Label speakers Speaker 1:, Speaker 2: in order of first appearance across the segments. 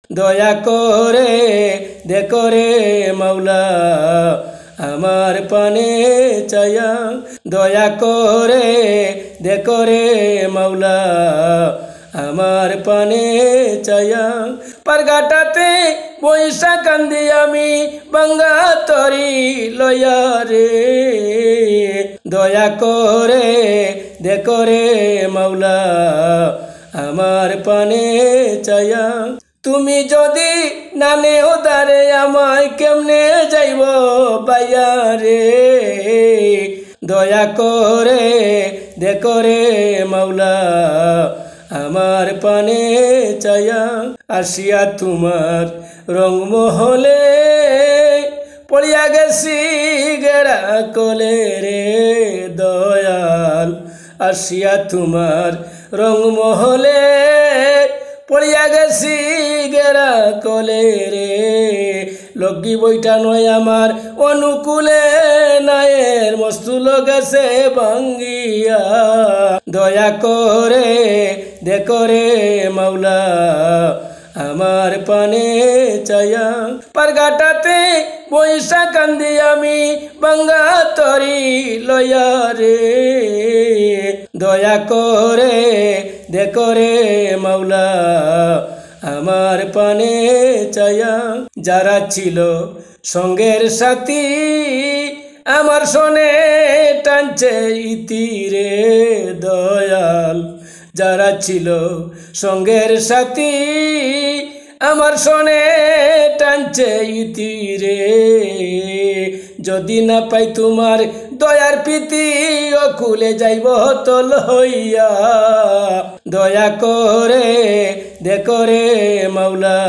Speaker 1: দয়া করে দেখো রে মাওলা আমার পানে চায়া দয়া করে দেখো রে মাওলা আমার পানে চায়া পারগাটাতে বৈশা কান্দি আমি বাঙ্গা তরি লয়া রে দয়া করে দেখো রে মাওলা আমার পানে চায়া তুমি যদি নানে ওদারে আমায় কেমনে যাইব বাইয়া রে দয়া করে দেখো রে মাওলা আমার পানে চায়া আসিয়া তোমার রংমহলে পড়িয়া গেছি গেরা কোলে রে দয়াল আসিয়া তোমার রংমহলে পড়িয়া গেছি গেরা কোলে রে লগি বইটা নয় আমার অনুকূলে নায়ের মস্তুল গেছে ভাঙ্গিয়া দয়া করে দেখো রে মাওলা আমার পানে চায়া পারগাটাতে বৈশা কান্দি আমি বাঙ্গা তরি লয়া রে দয়া করে দেখো রে মাওলা আমার পানে চায়া যারা ছিল সঙ্গের সাথী আমার শোনে টানছে ইতিরে দয়াল যারা ছিল সঙ্গের সাথী আমার শোনে টানছে ইতিরে যদি না পাই তোমার দয়ার প্রীতি অকুলে যাইব তল হইয়া দয়া করে দেখো রে মাওলা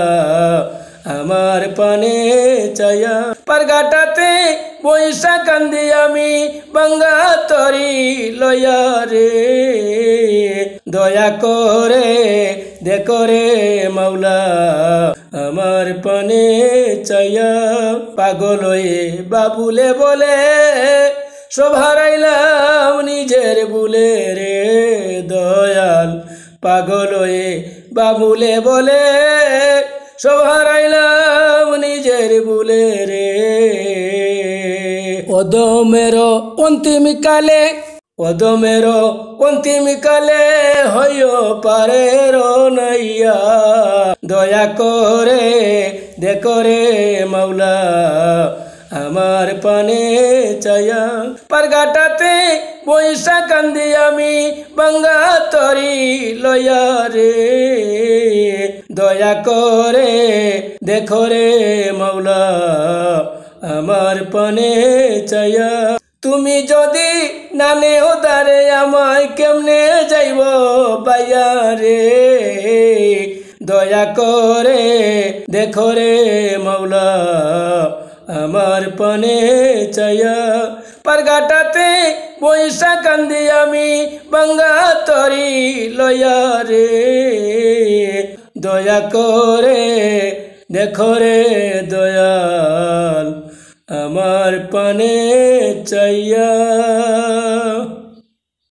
Speaker 1: আমার পানে চায়া পারগাটাতে বৈশা কান্দি আমি বাঙ্গা তরি লয়া রে দয়া করে দেখো রে মাওলা আমার পানে চায়া পাগল হয়ে বাবুলে বলে সব হারাইলাম নিজের বুলে রে দয়াল পাগল হয়ে বাবুলে বলে সব হারাইলাম নিজের বুলে রে অদমেরো অন্তিম কালে অদমেরো অন্তিম কালে হইও পারে নাইয়া দয়া করে দেখো রে মাওলা আমার পানে চায়া পারগাটাতে বৈশা কান্দি আমি বাঙ্গা তরি লয়া রে দয়া করে দেখো রে মাওলা আমার পানে চায়া তুমি যদি নানে ওদারে আমায় কেমনে যাইব বাইয়া রে দয়া করে দেখো রে মাওলা আমার পানে চায়া পারগাটাতে বৈশা কান্দি আমি বাঙ্গা তরি লয়া রে দয়া করে দেখো রে দয়াল আমার পানে চাইয়া।